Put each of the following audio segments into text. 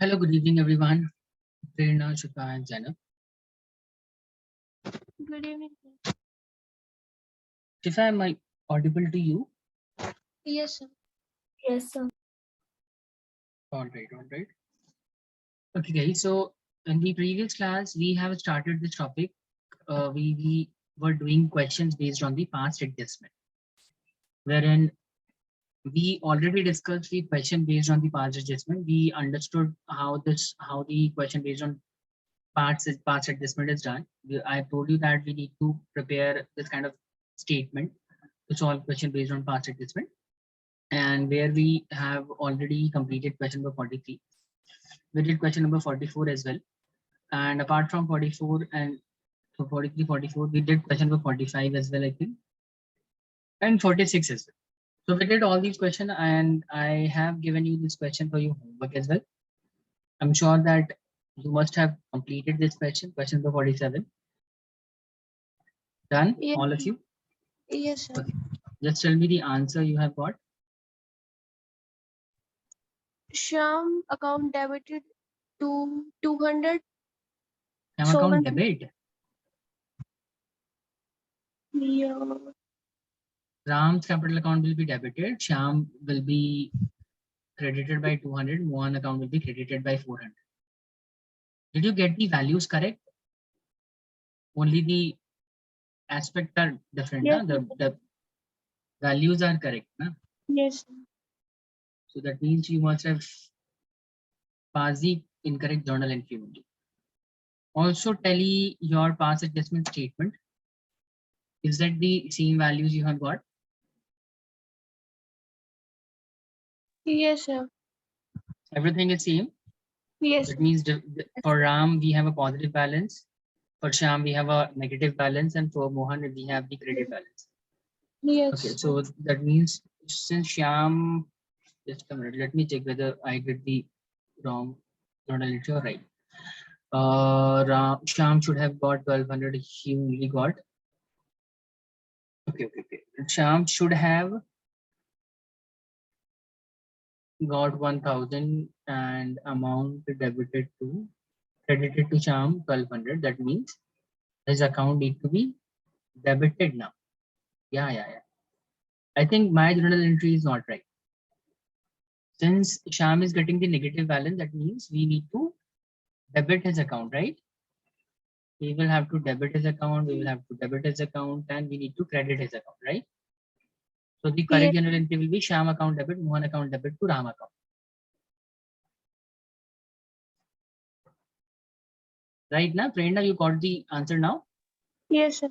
Hello, good evening, everyone. Prerna, Shikha, and Zainab. Good evening. Shifa, am I audible to you? Yes, sir. Yes, sir. All right, all right. Okay, guys. So in the previous class, we have started this topic. We were doing questions based on the past adjustment, wherein we already discussed the question based on the past adjustment. We understood how the question based on past adjustment is done. I told you that we need to prepare this kind of statement to solve question based on past adjustment, and where we have already completed question number 43. We did question number 44 as well. And apart from 44 and so 43, 44, we did question number 45 as well, I think, and 46 as well. So we did all these questions, and I have given you this question for your homework as well. I'm sure that you must have completed this question number 47. Done, Yes. all of you? Yes, sir. Okay. Just tell me the answer you have got. Sham account debited to 200. Have So account debit. Yeah. Ram's capital account will be debited. Sham will be credited by 200. Mohan account will be credited by 400. Did you get the values correct? Only the aspects are different. Yes, Na? The values are correct. Na? Yes. So that means you must have passed the incorrect journal entry only. Also tally your past adjustment statement. Is that the same values you have got? Yes, sir. Everything is same. Yes. That means for Ram, we have a positive balance. For Sham, we have a negative balance. And for Mohan, we have the credit balance. Yes. Okay, so that means since Sham, just a minute, let me check whether I did the wrong journal entry or right. Sham should have got 1200. He only got. Okay. Sham should have got 1000 and amount credited to Sham 1200. That means his account need to be debited now. Yeah. I think my journal entry is not right. Since Sham is getting the negative balance, that means we need to debit his account, right? We will have to debit his account, and we need to credit his account, right? So the correct journal entry will be Sham account debit, Mohan account debit to Ram account. Right now, Prerna, you got the answer now? Yes, sir.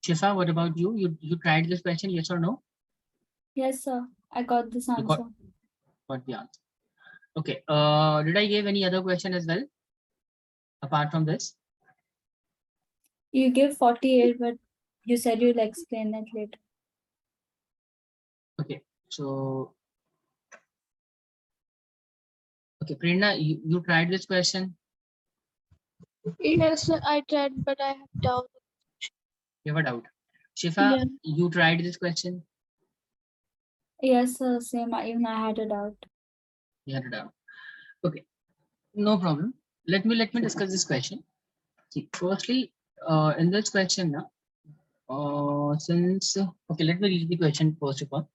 Shifa, what about you? You tried this question, yes or no? Yes, sir. I got this answer. Got the answer. Okay. Did I give any other question as well? Apart from this? You give 48, but you said you'll explain it later. Okay. So, okay, Prerna, you tried this question? Yes, sir, I tried, but I have doubt. You have a doubt. Shifa, Yeah. you tried this question? Yes, sir. Same. Even I had a doubt. You had a doubt. Okay. No problem. Let me discuss this question. See, firstly, in this question, since okay, let me read the question first of all.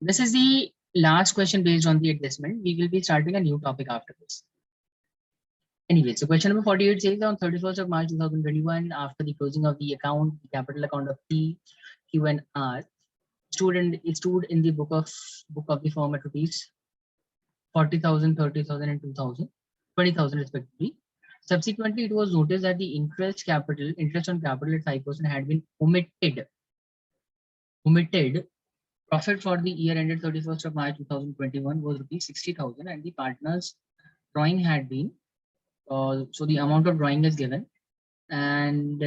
This is the last question based on the adjustment. We will be starting a new topic after this. Anyway, so question number 48 says on 31st of March 2021, after the closing of the account, the capital account of P, Q, and R stood in the book of the firm at rupees 40,000, 30,000, and 2,000, 20,000 respectively. Subsequently, it was noticed that the interest on capital at 5% had been omitted. Profit for the year ended 31st of March 2021 was rupees 60,000, and the partners' drawing had been so the amount of drawing is given, and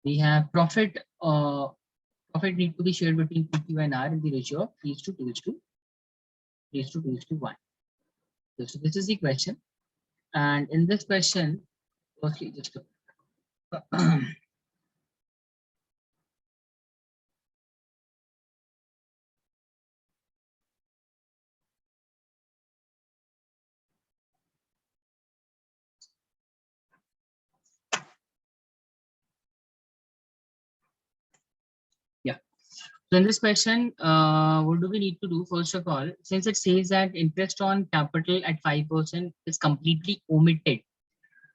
we have profit. Profit need to be shared between PQ and R in the ratio of 3:1. So this is the question, and in this question, firstly, just So in this question, what do we need to do? First of all, since it says that interest on capital at 5% is completely omitted,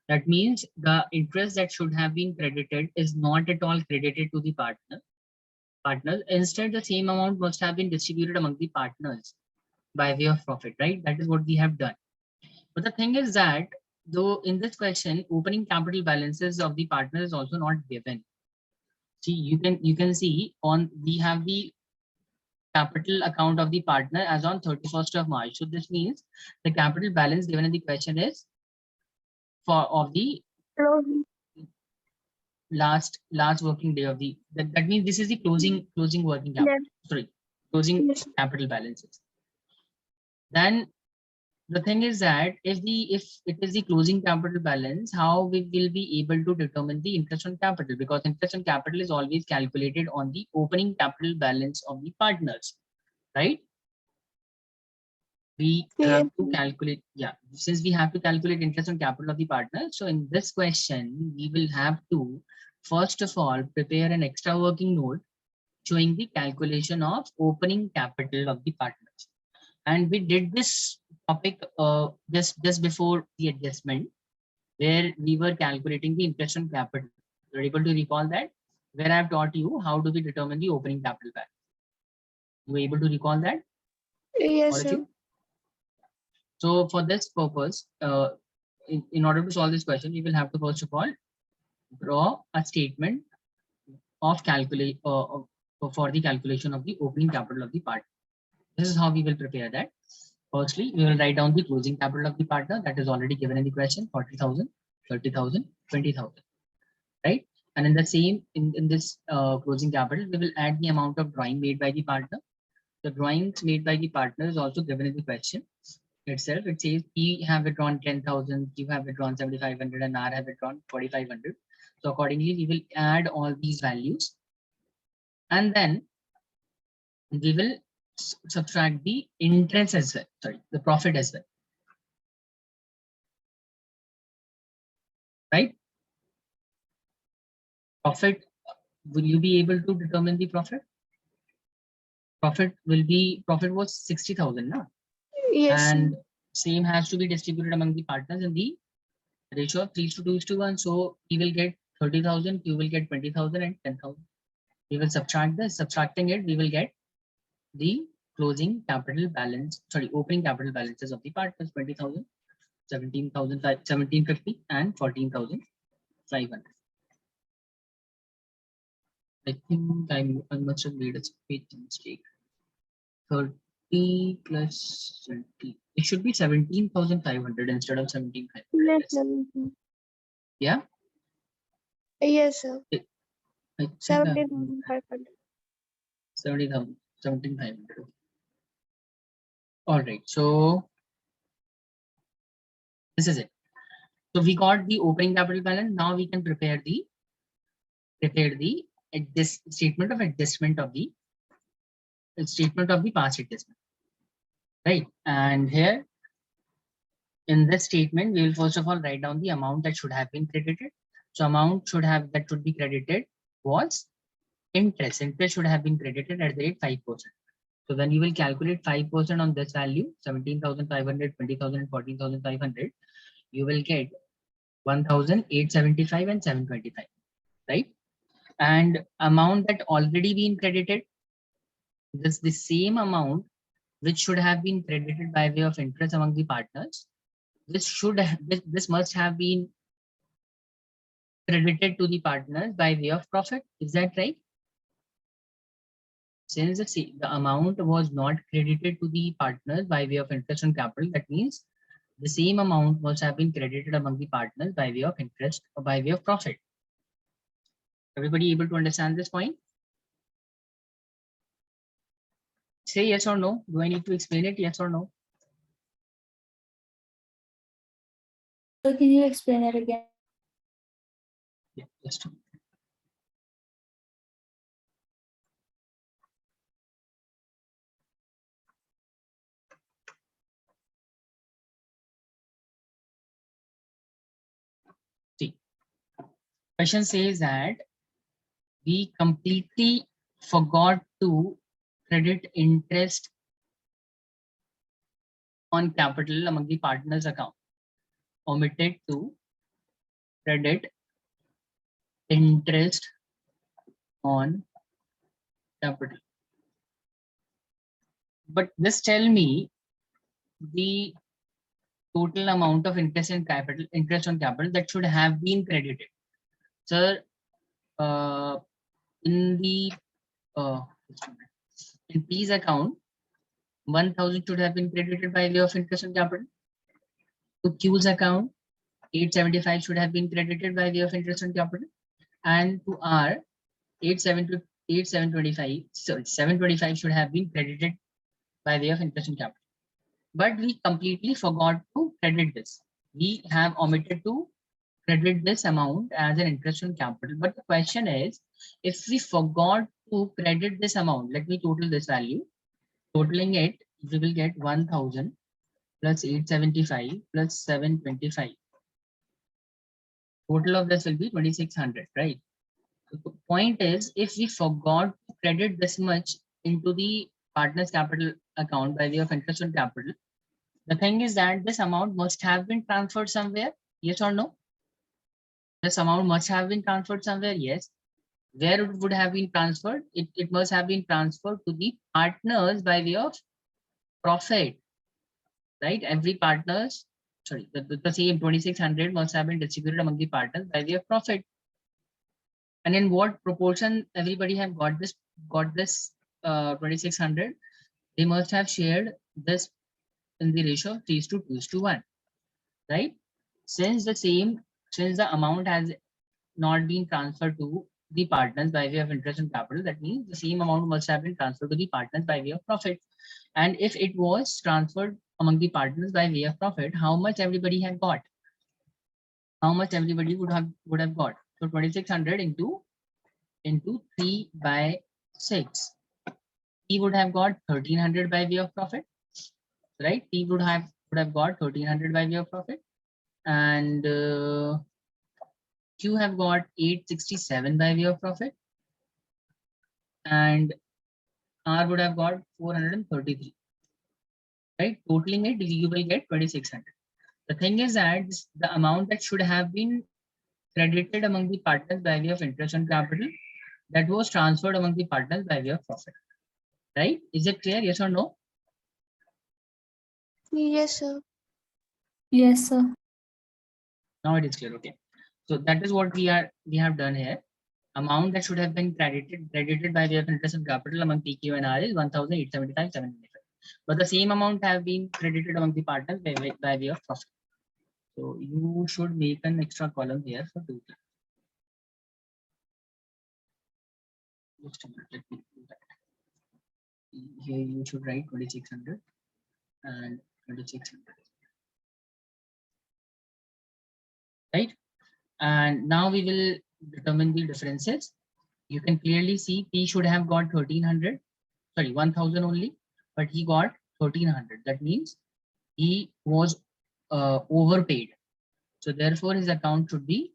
that means the interest that should have been credited is not at all credited to the partners. Instead, the same amount must have been distributed among the partners by way of profit, right? That is what we have done. But the thing is that though in this question, opening capital balances of the partner is also not given. See, you can see on we have the capital account of the partner as on 31st of March. So this means the capital balance given in the question is for of the last working day of the that means this is the closing working capital. Sorry, closing capital balances. Then the thing is that if it is the closing capital balance, how we will be able to determine the interest on capital, because interest on capital is always calculated on the opening capital balance of the partners, right? We have to calculate, yeah, since we have to calculate interest on capital of the partner. So in this question, we will have to first of all prepare an extra working note showing the calculation of opening capital of the partners. And we did this topic just before the adjustment, where we were calculating the interest on capital. You're able to recall that, where I have taught you how do we determine the opening capital balance. You were able to recall that? Yes, sir. So for this purpose, in order to solve this question, we will have to first of all draw a statement of calculate for the calculation of the opening capital of the partner. This is how we will prepare that. Firstly, we will write down the closing capital of the partner that is already given in the question: 40,000, 30,000, 20,000, right? And in the same in this closing capital, we will add the amount of drawing made by the partner. The drawings made by the partner is also given in the question itself. It says P have withdrawn 10,000, Q have withdrawn 7,500, and R have withdrawn 4,500. So accordingly, we will add all these values, and then we will subtract the interest as well. Sorry, the profit as well. Right? Profit. Will you be able to determine the profit? Profit was 60,000 now. Yes. And same has to be distributed among the partners in the ratio of 3:2:1. So he will get 30,000, you will get 20,000 and 10,000. We will subtract this. Subtracting it, we will get the closing capital balance, sorry, opening capital balances of the partners: 20,000, 17,50 and 14,500. I think I must have made a speech mistake. 30 plus 20. It should be 17,500 instead of 17,500. Yes, sir. Yeah? Yes, sir. 17,500. 17,500. All right. So this is it. So we got the opening capital balance. Now we can prepare the this statement of adjustment of the past adjustment, right? And here in this statement, we will first of all write down the amount that should have been credited. So amount that should be credited was interest. Interest should have been credited at the rate 5%. So when you will calculate 5% on this value, 17,500, 20,000, and 14,500, you will get 1,875 and 725, right? And amount that already been credited, this the same amount which should have been credited by way of interest among the partners. This must have been credited to the partners by way of profit. Is that right? Since the amount was not credited to the partners by way of interest on capital, that means the same amount must have been credited among the partners by way of interest or by way of profit. Everybody able to understand this point? Say yes or no. Do I need to explain it? Yes or no? So can you explain it again? Yeah, just a minute. See, question says that we completely forgot to credit interest on capital among the partners account. Omitted to credit interest on capital. But just tell me the total amount of interest on capital that should have been credited. Sir, in the in P's account, 1,000 should have been credited by way of interest on capital. To Q's account, 875 should have been credited by way of interest on capital, and to R, 725 should have been credited by way of interest on capital. But we completely forgot to credit this. We have omitted to credit this amount as an interest on capital. But the question is, if we forgot to credit this amount, let me total this value. Totaling it, we will get 1,000 plus 875 plus 725. Total of this will be 2,600, right? So the point is, if we forgot to credit this much into the partner's capital account by way of interest on capital, the thing is that this amount must have been transferred somewhere, yes or no? This amount must have been transferred somewhere, yes. Where it would have been transferred? It must have been transferred to the partners by way of profit, right? Every partners, sorry, the same 2,600 must have been distributed among the partners by way of profit. And in what proportion everybody have got this 2,600? They must have shared this in the ratio of 3:2:1, right? Since the amount has not been transferred to the partners by way of interest and capital, that means the same amount must have been transferred to the partners by way of profit. And if it was transferred among the partners by way of profit, how much everybody had got? How much everybody would have got? So 2,600 into 3/6. He would have got 1,300 by way of profit, right? He would have got 1,300 by way of profit, and Q have got 867 by way of profit, and R would have got 433, right? Totaling it, you will get 2,600. The thing is that the amount that should have been credited among the partners by way of interest on capital, that was transferred among the partners by way of profit, right? Is it clear? Yes or no? Yes, sir. Yes, sir. Now it is clear. Okay. So that is what we have done here. Amount that should have been credited by way of interest on capital among PQ and R is 1,875,795. But the same amount have been credited among the partners by way of profit. So you should make an extra column here for total. Just a minute, let me do that. Here you should write 2,600 and 2,600. Right? And now we will determine the differences. You can clearly see P should have got 1,300, sorry, 1,000 only, but he got 1,300. That means he was overpaid. So therefore his account should be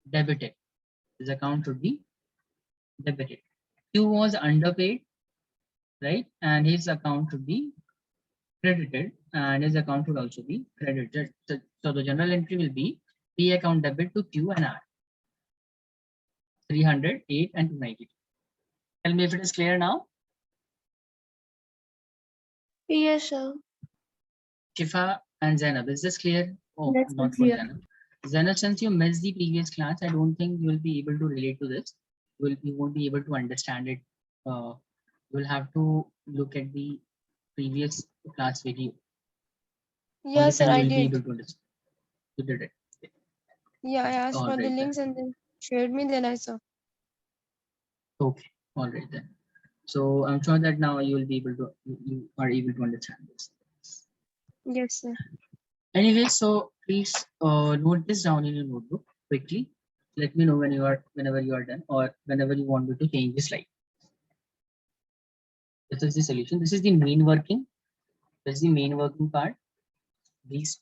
debited. His account should be debited. Q was underpaid, right? And his account should be credited, and his account should also be credited. So the general entry will be P account debit to Q and R. 300, 8, and 292. Tell me if it is clear now. Yes, sir. Shifa and Zainab, is this clear? Oh, That's not for clear. Zainab. Zainab, since you missed the previous class, I don't think you will be able to relate to this. You won't be able to understand it. You will have to look at the previous class video. Yes, sir, Only I then you will be did. able to understand. You did it. Yeah, I asked All for the right, then. links and then shared me, then I saw. Okay, all right then. So I'm sure that now you will be able to, you are able to understand this. Yes, sir. Anyway, so please note this down in your notebook quickly. Let me know whenever you are done, or whenever you want me to change the slide. This is the solution. This is the main working. This is the main working part. This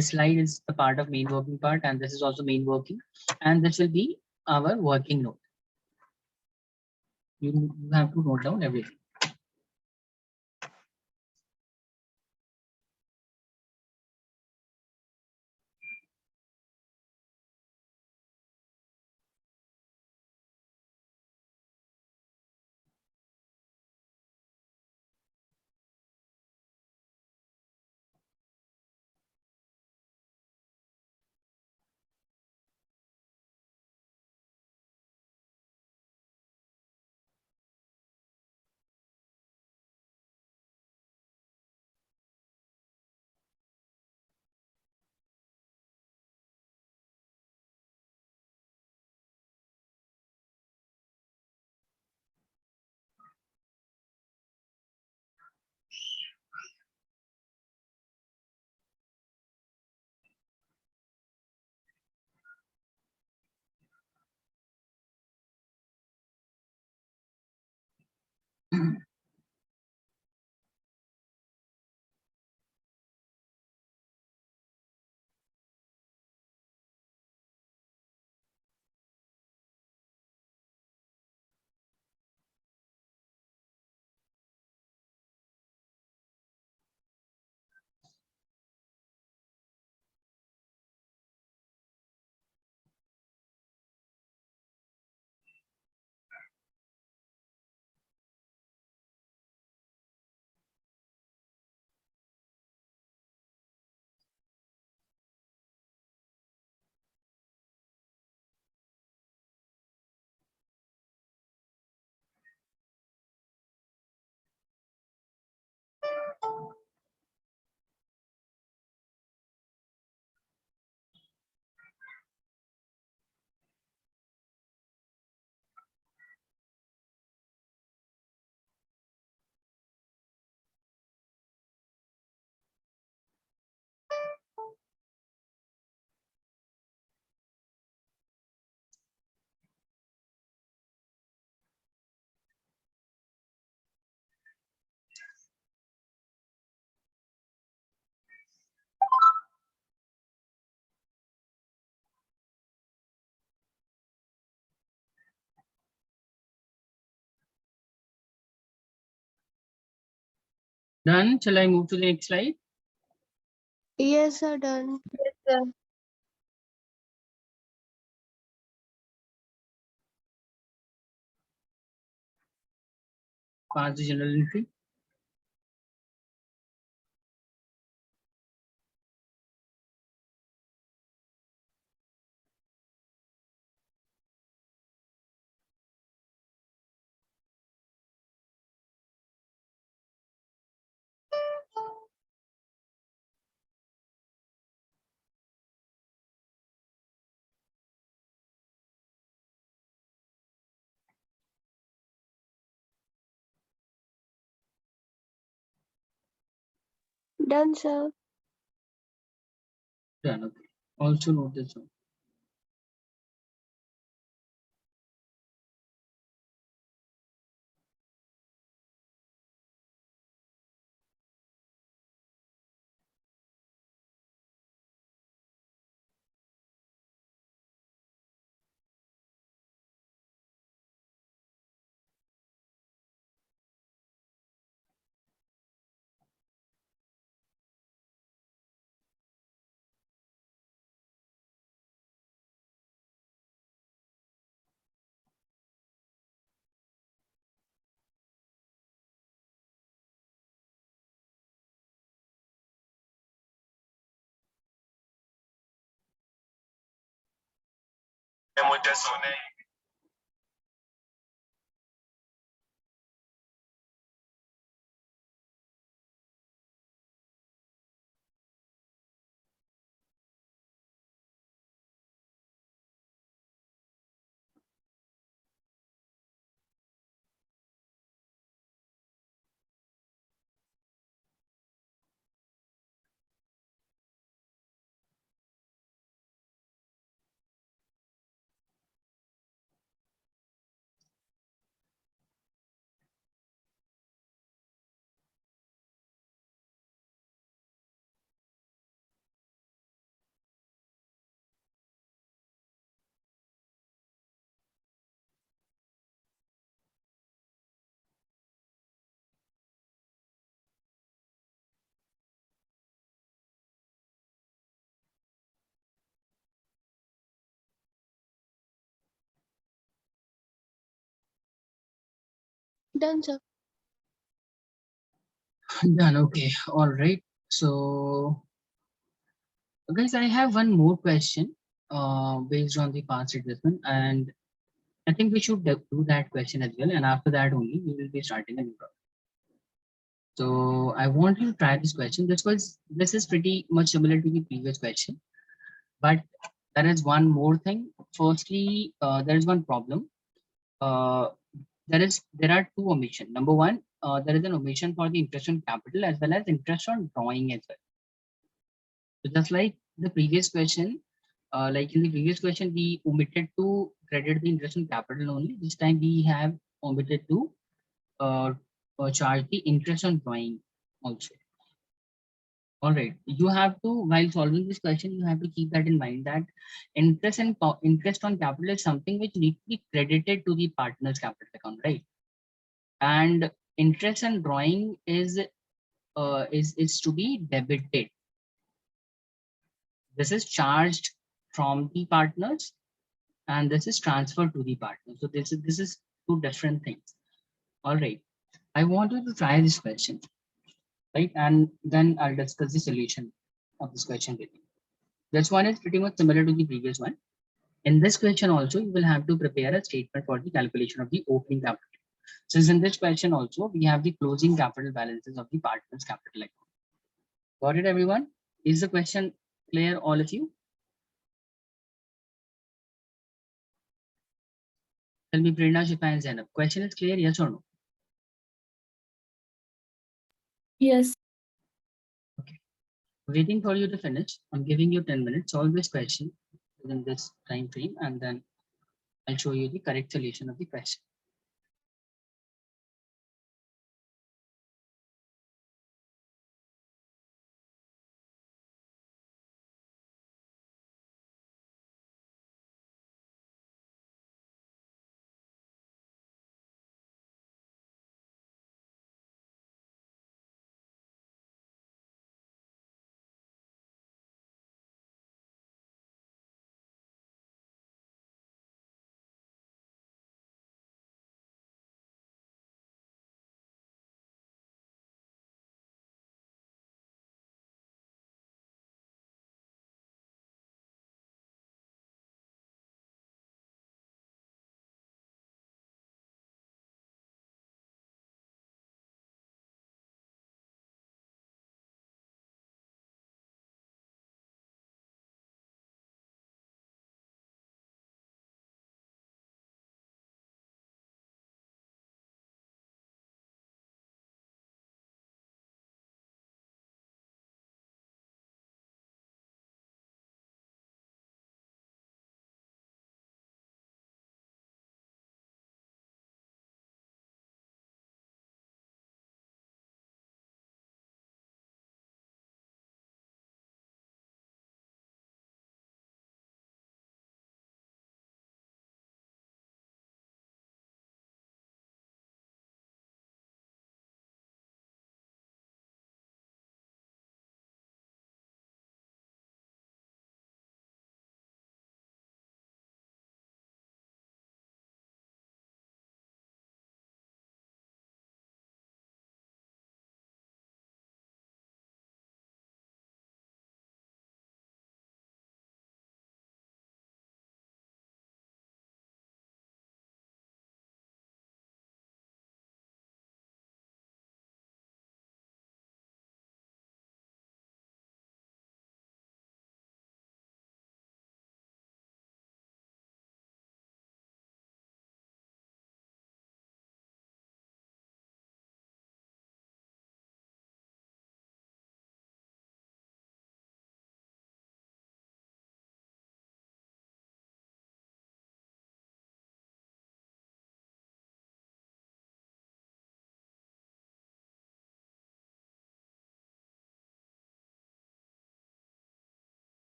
slide is the part of main working part, and this is also main working. And this will be our working note. You have to note down everything. Done. Shall I move to the next slide? Yes, sir. Done. Yes, sir. Pass the general entry. Done, sir. Done. Okay. Also note this one. Done, sir. Done. Okay. All right. So, guys, I have one more question based on the past adjustment, and I think we should do that question as well. And after that, only we will be starting a new topic. So, I want you to try this question. This is pretty much similar to the previous question, but there is one more thing. Firstly, there is one problem. Uh, there are two omission. Number one, there is an omission for the interest on capital as well as interest on drawing as well. So just like the previous question, like in the previous question, we omitted to credit the interest on capital only. This time we have omitted to charge the interest on drawing also. All right, you have to, while solving this question, you have to keep that in mind that interest on capital is something which needs to be credited to the partner's capital account, right? And interest on drawing is to be debited. This is charged from the partners and this is transferred to the partner. So this is two different things. All right. I want you to try this question, right? And then I'll discuss the solution of this question with you. This one is pretty much similar to the previous one. In this question also, you will have to prepare a statement for the calculation of the opening capital. Since in this question also, we have the closing capital balances of the partner's capital account. Got it, everyone? Is the question clear, all of you? Tell me, Prerna, Shifa, and Zainab. Question is clear, yes or no? Yes. Waiting for you to finish. I'm giving you 10 minutes. Solve this question within this time frame, and then I'll show you the correct solution of the question.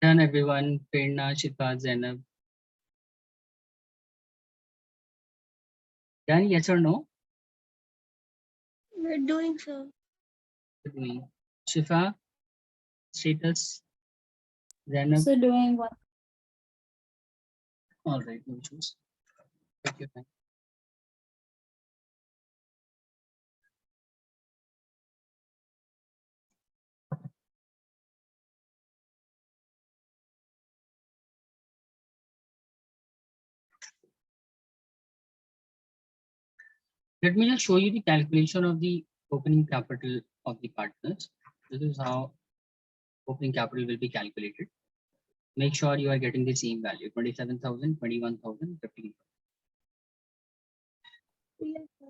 Done, everyone. Prerna, Shifa, Zainab. Done, yes or no? We're doing so. Good doing. Shifa, status. Zainab. So doing one. All right, no issues. Take your time. Let me just show you the calculation of the opening capital of the partners. This is how opening capital will be calculated. Make sure you are getting the same value, 27,000, 21,000, 15,000. Yes, sir.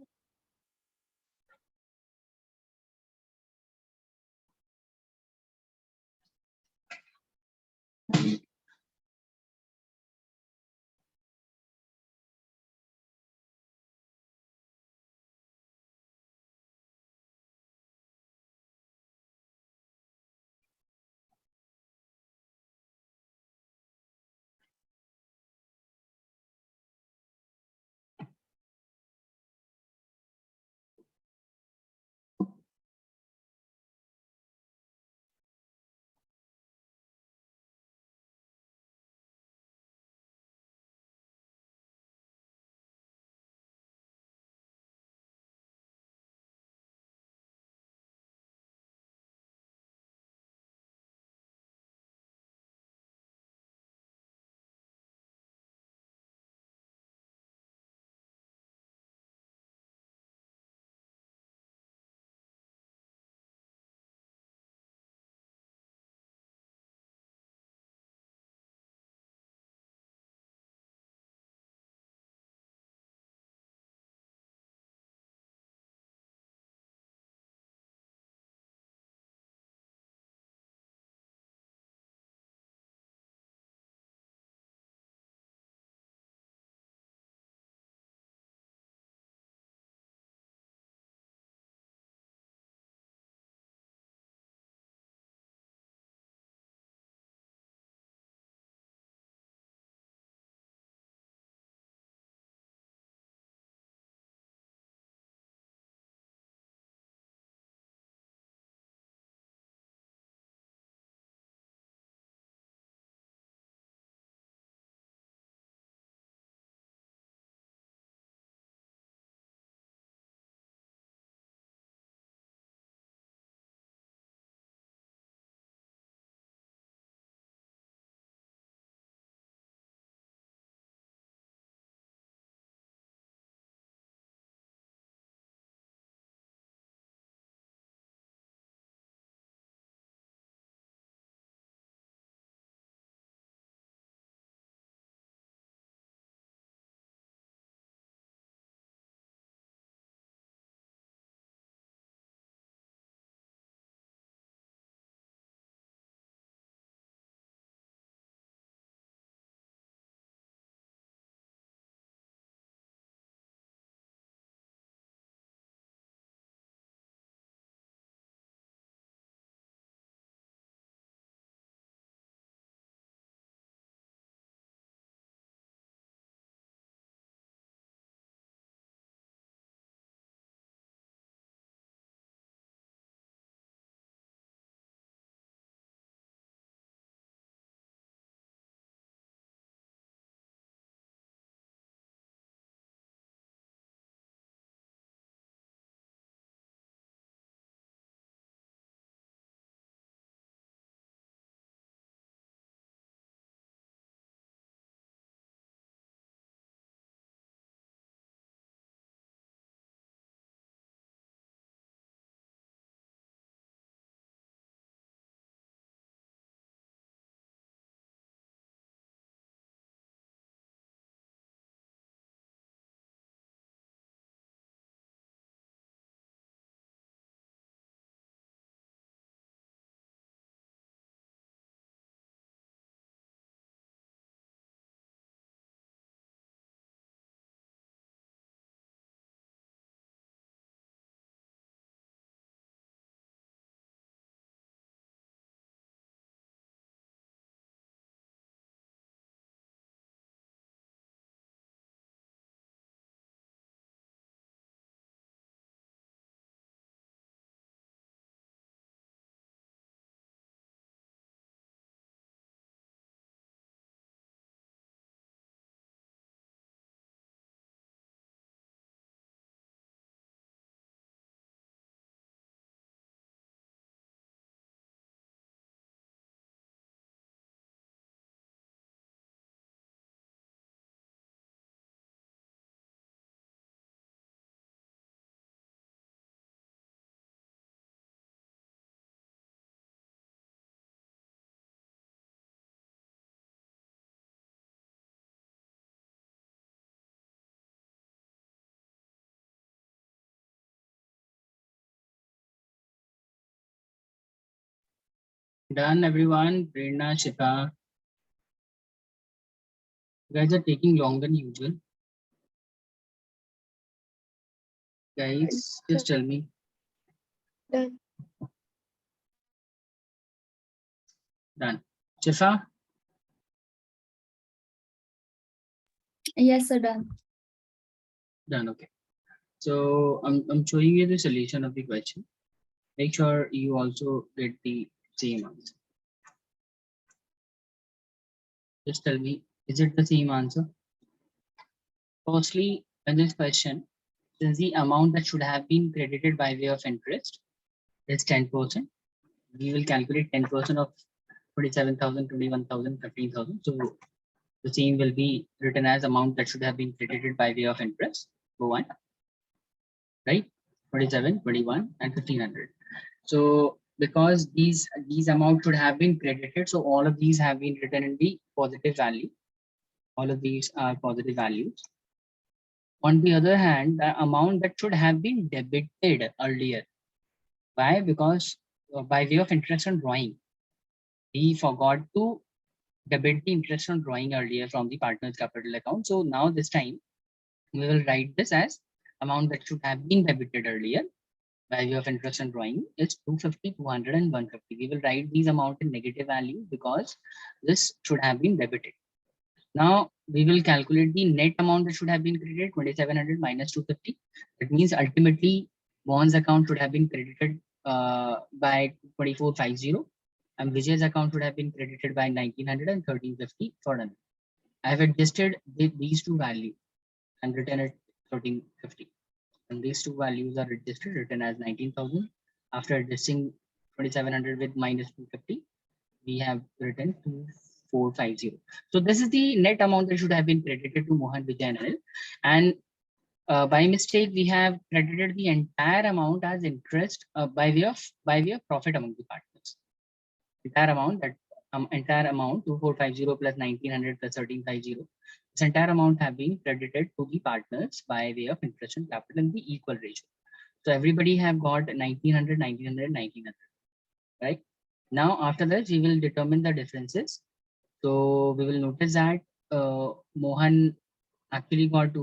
Done, everyone. Prerna, Shifa. You guys are taking longer than usual. Guys, just tell me. Done. Done. Shifa? Yes, sir, done. Done, okay. So I'm showing you the solution of the question. Make sure you also get the same answer. Just tell me, is it the same answer? Firstly, in this question, since the amount that should have been credited by way of interest is 10%, we will calculate 10% of 27,000, 21,000, 15,000. So the same will be written as amount that should have been credited by way of interest. Go on, right? 27, 21, and 1500. So because these amounts should have been credited, so all of these have been written in the positive value. All of these are positive values. On the other hand, the amount that should have been debited earlier. Why? Because by way of interest on drawing, we forgot to debit the interest on drawing earlier from the partner's capital account. So now this time we will write this as amount that should have been debited earlier by way of interest on drawing is 250, 200, and 150. We will write these amount in negative value because this should have been debited. Now we will calculate the net amount that should have been credited, 2700 minus 250. That means ultimately Mohan's account should have been credited by 2450, and Vijay's account should have been credited by 1900 and 1350 for them. I have adjusted these two values and written at 1350. And these two values are adjusted, written as 19,000. After adjusting 2700 with minus 250, we have written 2450. So this is the net amount that should have been credited to Mohan, Vijay, and Anil. And by mistake, we have credited the entire amount as interest by way of profit among the partners. Entire amount, 2450 plus 1900 plus 1350. This entire amount have been credited to the partners by way of interest and capital in the equal ratio. So everybody have got 1900, 1900, 1900, right? Now after that, we will determine the differences. So we will notice that Mohan actually got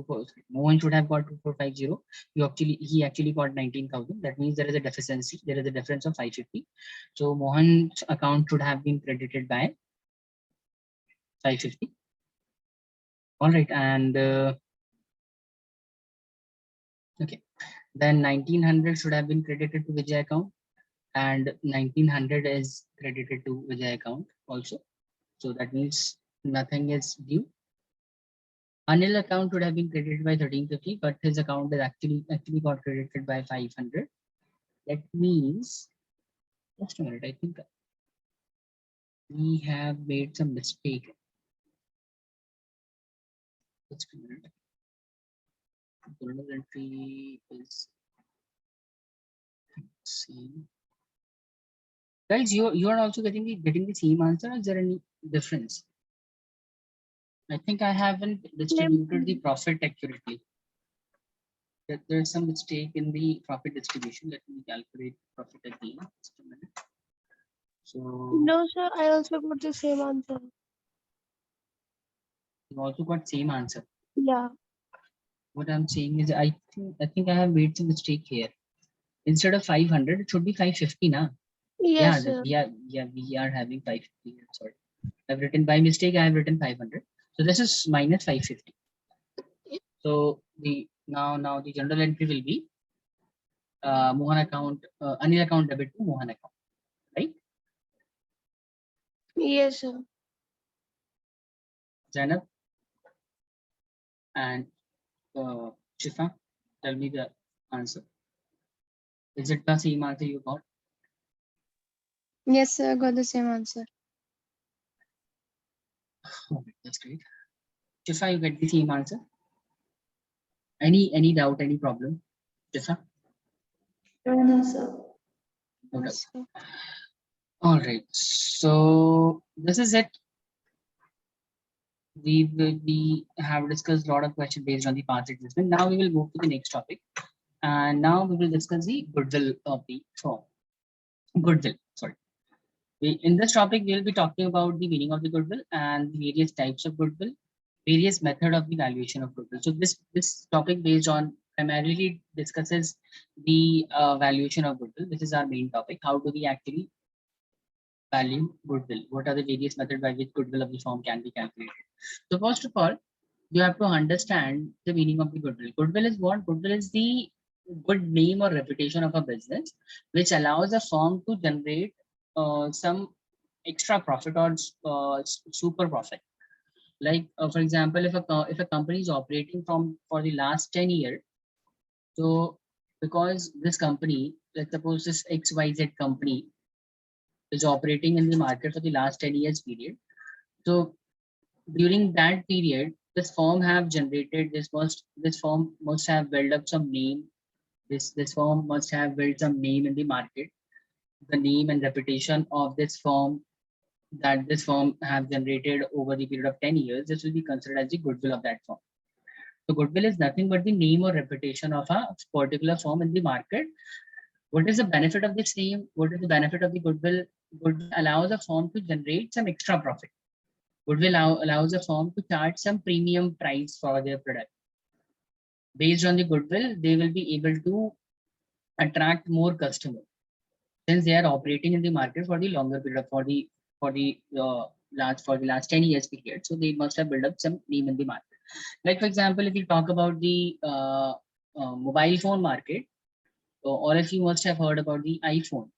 Mohan should have got 2450. He actually got 19,000. That means there is a deficiency. There is a difference of 550. So Mohan's account should have been credited by 550. All right, and okay, then 1900 should have been credited to Vijay account, and 1900 is credited to Vijay account also. So that means nothing is due. Anil account would have been credited by 1350, but his account is actually got credited by 500. That means, just a minute, I think we have made some mistake. Just a minute. Journal entry is same. Guys, you are also getting the same answer. Is there any difference? I think I haven't distributed the profit accurately. There's some mistake in the profit distribution. Let me calculate profit again. Just a minute. So No, sir, I also got the same answer. you also got same answer. Yeah. What I'm saying is I think I have made some mistake here. Instead of 500, it should be 550 now. Yes, Yeah, sir. we are having 550. Sorry. I've written by mistake, I have written 500. So this is minus 550. So the now the general entry will be Mohan account, Anil account debit to Mohan account, right? Yes, sir. Zainab and Shifa, tell me the answer. Is it the same answer you got? Yes, sir, I got the same answer. Oh, that's great. Shifa, you get the same answer? Any doubt, any problem? Shifa? No, sir. No doubt. Yes, sir. All right. So this is it. We have discussed a lot of questions based on the past existence. Now we will move to the next topic. And now we will discuss the goodwill of the firm. Goodwill, sorry. In this topic, we will be talking about the meaning of the goodwill and the various types of goodwill, various method of the valuation of goodwill. So this topic based on primarily discusses the valuation of goodwill. This is our main topic. How do we actually value goodwill? What are the various methods by which goodwill of the firm can be calculated? So first of all, you have to understand the meaning of the goodwill. Goodwill is what? Goodwill is the good name or reputation of a business, which allows a firm to generate some extra profit or super profit. Like for example, if a company is operating for the last 10 years, so because this company, let's suppose this XYZ company is operating in the market for the last 10 years period. So during that period, this firm have generated this firm must have built up some name. This firm must have built some name in the market. The name and reputation of this firm that this firm have generated over the period of 10 years, this will be considered as the goodwill of that firm. So goodwill is nothing but the name or reputation of a particular firm in the market. What is the benefit of this name? What is the benefit of the goodwill? Goodwill allows a firm to generate some extra profit. Goodwill allows a firm to charge some premium price for their product. Based on the goodwill, they will be able to attract more customers since they are operating in the market for the longer period for the last 10 years period. So they must have built up some name in the market. Like for example, if you talk about the mobile phone market, so all of you must have heard about the iPhone.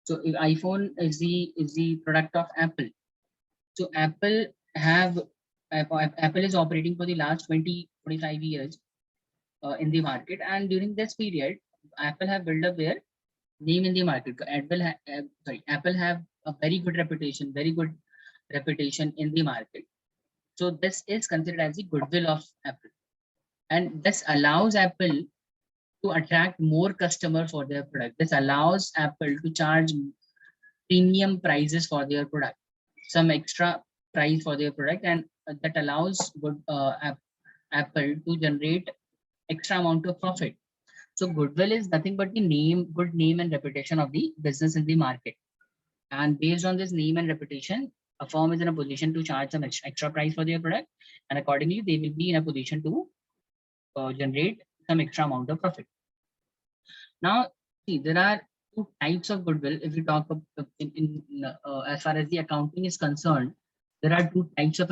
So if iPhone is the product of Apple. So Apple is operating for the last 25 years in the market, and during this period, Apple have built up their name in the market. Apple have a very good reputation in the market. So this is considered as the goodwill of Apple, and this allows Apple to attract more customer for their product. This allows Apple to charge premium prices for their product, some extra price for their product, and that allows Apple to generate extra amount of profit. So goodwill is nothing but the good name and reputation of the business in the market. And based on this name and reputation, a firm is in a position to charge some extra price for their product, and accordingly, they will be in a position to generate some extra amount of profit. Now, see, there are two types of goodwill. If we talk about as far as the accounting is concerned, there are two types of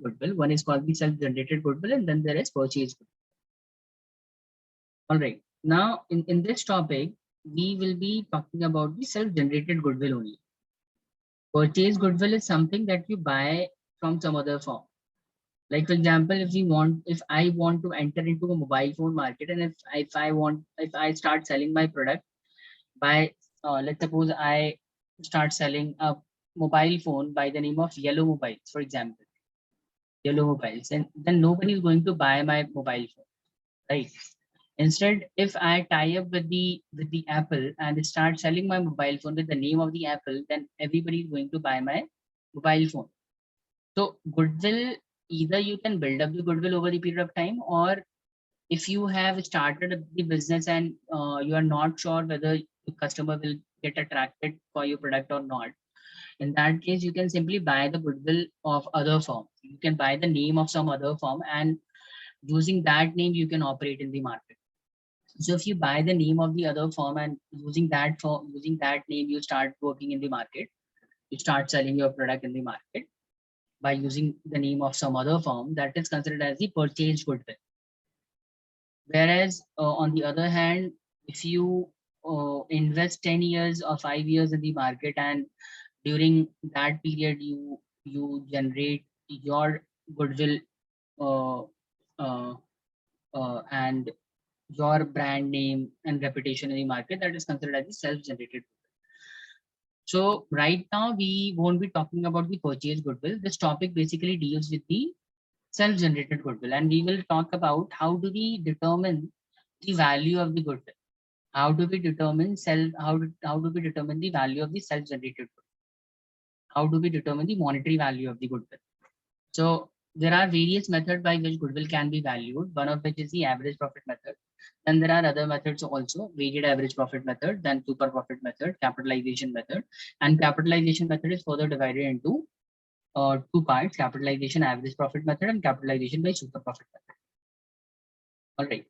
goodwill. One is called the self-generated goodwill, and then there is purchase goodwill. All right. Now, in this topic, we will be talking about the self-generated goodwill only. Purchase goodwill is something that you buy from some other firm. Like for example, if I want to enter into a mobile phone market, and if I start selling my product by let's suppose I start selling a mobile phone by the name of Yellow Mobiles, for example, Yellow Mobiles, and then nobody is going to buy my mobile phone, right? Instead, if I tie up with the Apple and start selling my mobile phone with the name of the Apple, then everybody is going to buy my mobile phone. So goodwill, either you can build up the goodwill over the period of time, or if you have started the business and you are not sure whether the customer will get attracted for your product or not, in that case, you can simply buy the goodwill of other firm. You can buy the name of some other firm, and using that name, you can operate in the market. So if you buy the name of the other firm and using that name, you start working in the market, you start selling your product in the market by using the name of some other firm, that is considered as the purchased goodwill. Whereas on the other hand, if you invest 10 years or 5 years in the market, and during that period you generate your goodwill uh, uh, and your brand name and reputation in the market, that is considered as the self-generated. So right now we won't be talking about the purchase goodwill. This topic basically deals with the self-generated goodwill, and we will talk about how do we determine the value of the goodwill. How do we determine the value of the self-generated goodwill? How do we determine the monetary value of the goodwill? So there are various methods by which goodwill can be valued, one of which is the average profit method. Then there are other methods also, weighted average profit method, then super profit method, capitalization method. And capitalization method is further divided into two parts, capitalization average profit method and capitalization by super profit method. All right.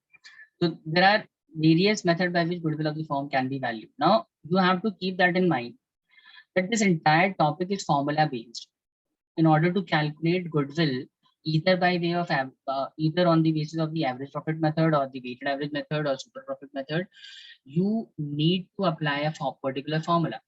So there are various methods by which goodwill of the firm can be valued. Now you have to keep that in mind that this entire topic is formula based. In order to calculate goodwill, either by way of either on the basis of the average profit method or the weighted average method or super profit method, you need to apply a particular formula.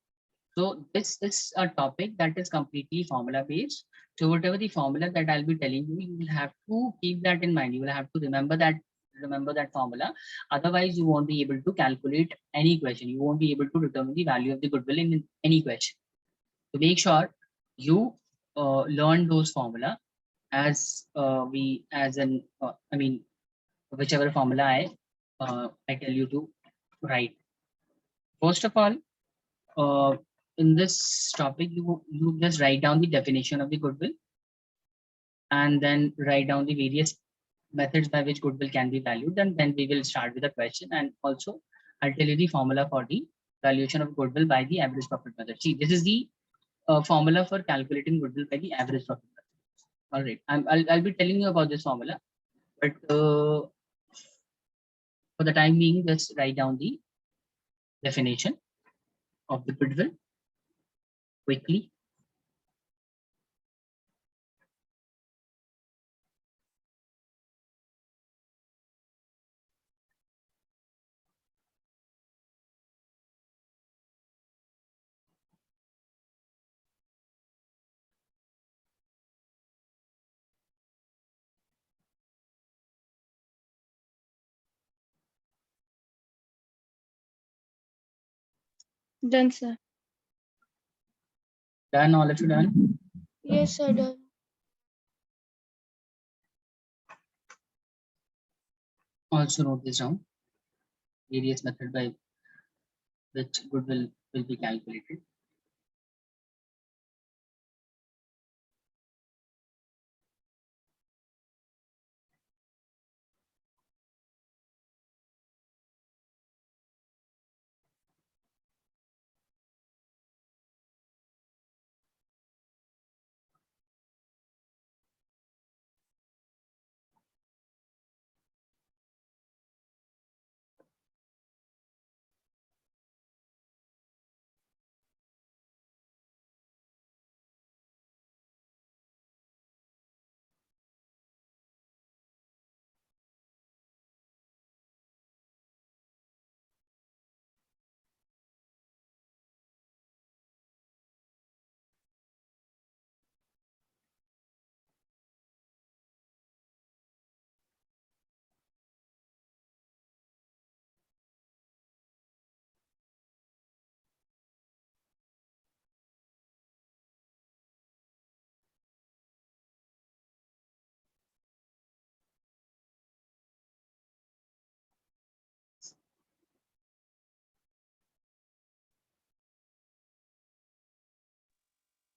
So this is a topic that is completely formula based. So whatever the formula that I'll be telling you, you will have to keep that in mind. You will have to remember that formula. Otherwise, you won't be able to calculate any question. You won't be able to determine the value of the goodwill in any question. So make sure you learn those formula as whichever formula I tell you to write. First of all, in this topic, you just write down the definition of the goodwill and then write down the various methods by which goodwill can be valued, and then we will start with the question. And also I'll tell you the formula for the valuation of goodwill by the average profit method. See, this is the formula for calculating goodwill by the average profit method. All right, I'll be telling you about this formula, but for the time being, just write down the definition of the goodwill quickly. Done, sir. Done, all of you done? Yes, sir. Done. Also note this down, various method by which goodwill will be calculated.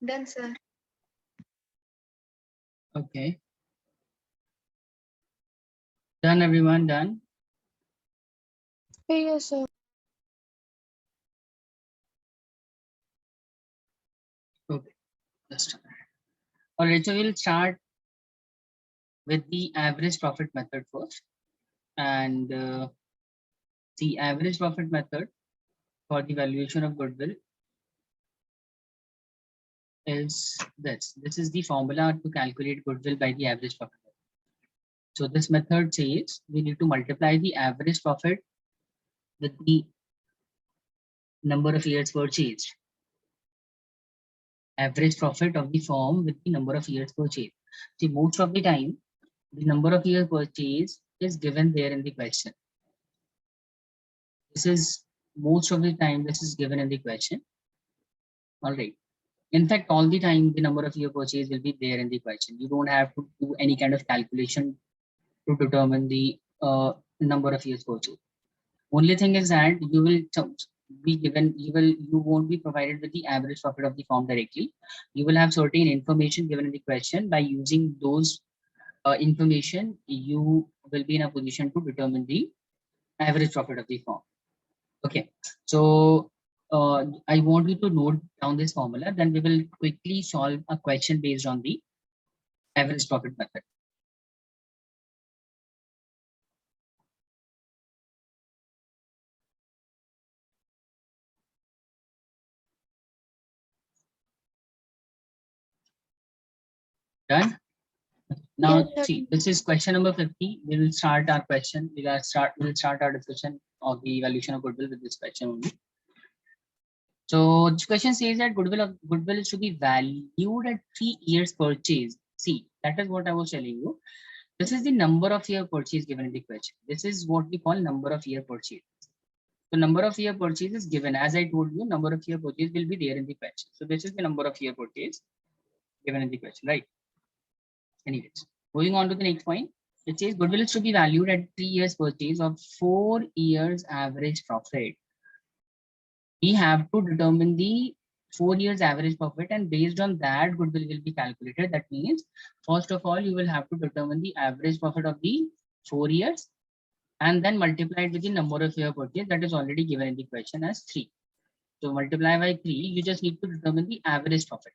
Done, sir. Okay. Done, everyone, done? Yes, sir. Okay, just all right. So we'll start with the average profit method first, and the average profit method for the valuation of goodwill is this. This is the formula to calculate goodwill by the average profit method. So this method says we need to multiply the average profit with the number of years purchased. Average profit of the firm with the number of years purchased. See, most of the time, the number of years purchased is given there in the question. This is most of the time this is given in the question. All right. In fact, all the time the number of year purchase will be there in the question. You don't have to do any kind of calculation to determine the number of years purchase. Only thing is that you will be given, you won't be provided with the average profit of the firm directly. You will have certain information given in the question. By using those information, you will be in a position to determine the average profit of the firm. Okay, so I want you to note down this formula, then we will quickly solve a question based on the average profit method. Done? Now, Yes, sir. see, this is question number 50. We will start our question. We'll start our discussion of the evaluation of goodwill with this question only. So this question says that goodwill is to be valued at 3 years purchase. See, that is what I was telling you. This is the number of year purchase given in the question. This is what we call number of year purchase. The number of year purchase is given. As I told you, number of year purchase will be there in the question. So this is the number of year purchase given in the question, right? Anyways, moving on to the next point. It says goodwill is to be valued at 3 years purchase of 4 years average profit. We have to determine the 4 years average profit, and based on that, goodwill will be calculated. That means, first of all, you will have to determine the average profit of the 4 years and then multiply it with the number of year purchase that is already given in the question as 3. So multiply by 3, you just need to determine the average profit.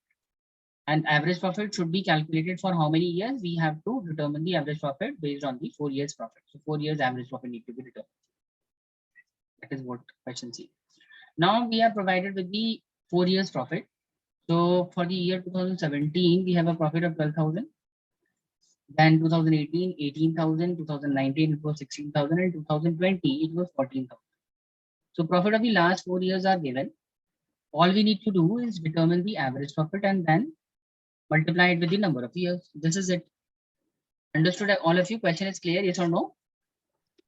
And average profit should be calculated for how many years? We have to determine the average profit based on the 4 years profit. So 4 years average profit need to be determined. That is what question C. Now we are provided with the 4 years profit. So for the year 2017, we have a profit of 12,000. Then 2018, 18,000, 2019, it was 16,000, and 2020, it was 14,000. So profit of the last 4 years are given. All we need to do is determine the average profit and then multiply it with the number of years. This is it. Understood all of you? Question is clear, yes or no?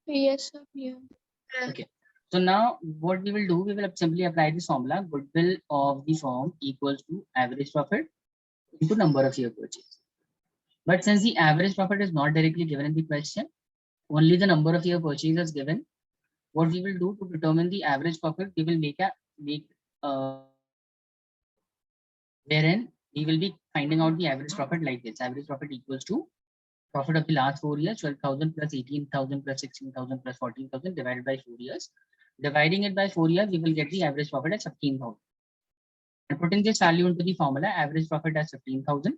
Yes, sir. Yeah. Okay. So now what we will do, we will simply apply this formula. Goodwill of the firm equals to average profit into number of year purchase. But since the average profit is not directly given in the question, only the number of year purchase is given. What we will do to determine the average profit, we will make wherein we will be finding out the average profit like this. Average profit equals to profit of the last 4 years, 12,000 plus 18,000 plus 16,000 plus 14,000 divided by 4 years. Dividing it by 4 years, we will get the average profit as 15,000. And putting this value into the formula, average profit as 15,000.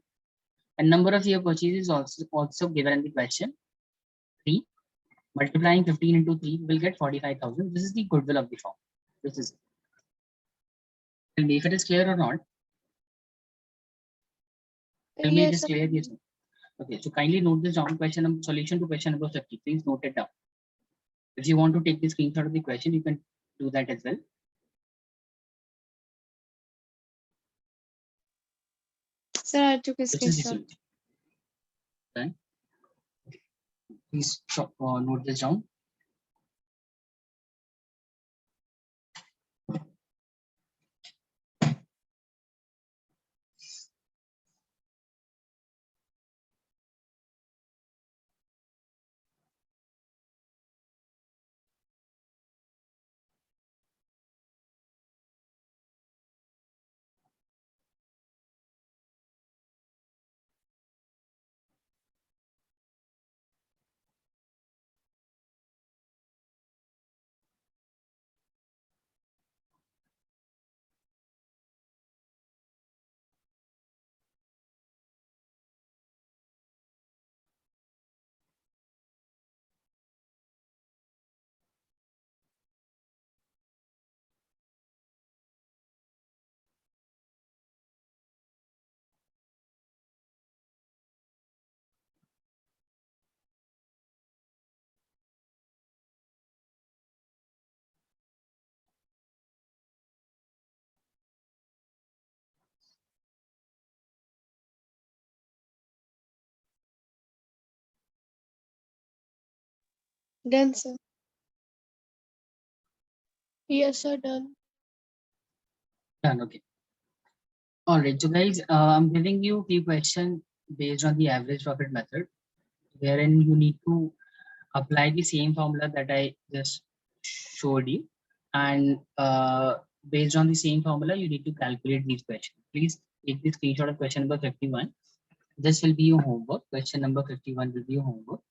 And number of year purchases is also given in the question, 3. Multiplying 15 into 3, we will get 45,000. This is the goodwill of the firm. This is it. Tell me if it is clear or not. Tell me if it is clear. Yes. Okay, so kindly note this down. Solution to question number 50. Please note it down. If you want to take the screenshot of the question, you can do that as well. Sir, I took a This is the screenshot. solution. Then, please note this down. Done, sir. Yes, sir. Done. Done. Okay. All right. So guys, I'm giving you a few questions based on the average profit method, wherein you need to apply the same formula that I just showed you. and based on the same formula, you need to calculate these questions. Please take the screenshot of question number 51. This will be your homework. Question number 51 will be your homework.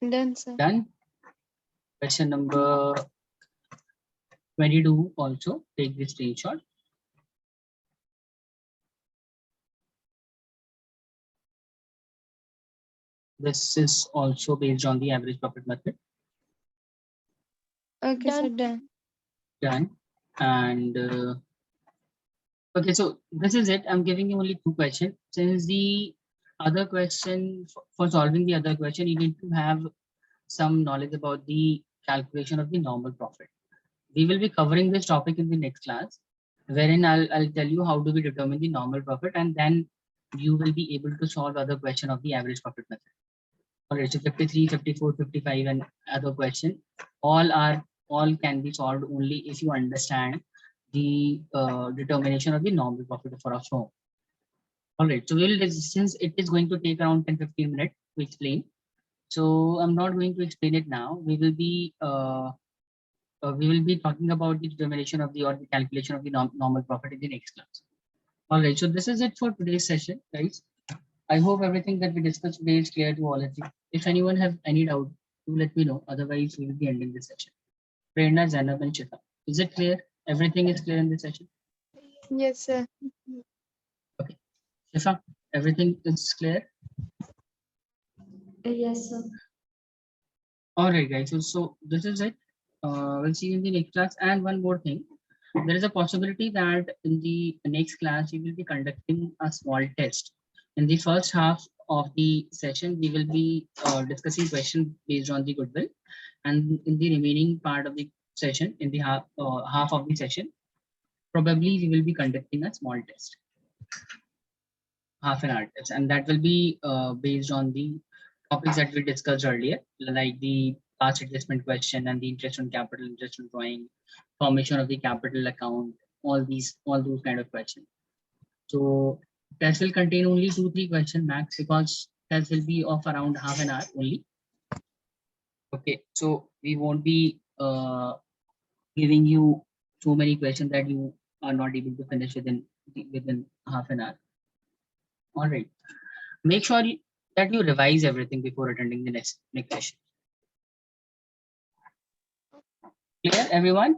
Done, sir. Done. Question number 22 also, take the screenshot. This is also based on the average profit method. Okay, sir. Done. Done. And okay, so this is it. I'm giving you only 2 questions. Since the other question, for solving the other question, you need to have some knowledge about the calculation of the normal profit. We will be covering this topic in the next class, wherein I'll tell you how do we determine the normal profit, and then you will be able to solve other question of the average profit method. All right, so 53, 54, 55 and other question, all can be solved only if you understand the determination of the normal profit for a firm. All right, so since it is going to take around 10-15 minutes to explain, so I'm not going to explain it now. We will be talking about the determination of the calculation of the normal profit in the next class. All right, so this is it for today's session, guys. I hope everything that we discussed today is clear to all of you. If anyone have any doubt, do let me know. Otherwise, we will be ending this session. Prerna, Zainab, and Shifa. Is it clear? Everything is clear in this session? Yes, sir. Okay. Shifa, everything is clear? Yes, sir. All right, guys. So this is it. We'll see you in the next class. And one more thing. There is a possibility that in the next class, we will be conducting a small test. In the first half of the session, we will be discussing questions based on the goodwill. And in the remaining part of the session, in the half of the session, probably we will be conducting a small test, half an hour test. And that will be based on the topics that we discussed earlier, like the past adjustment question and the interest on capital, interest on drawing, formation of the capital account, all those kind of questions. So test will contain only 2-3 questions max, because test will be of around half an hour only. Okay, so we won't be giving you so many questions that you are not able to finish within half an hour. All right, make sure that you revise everything before attending the next session. Clear, everyone?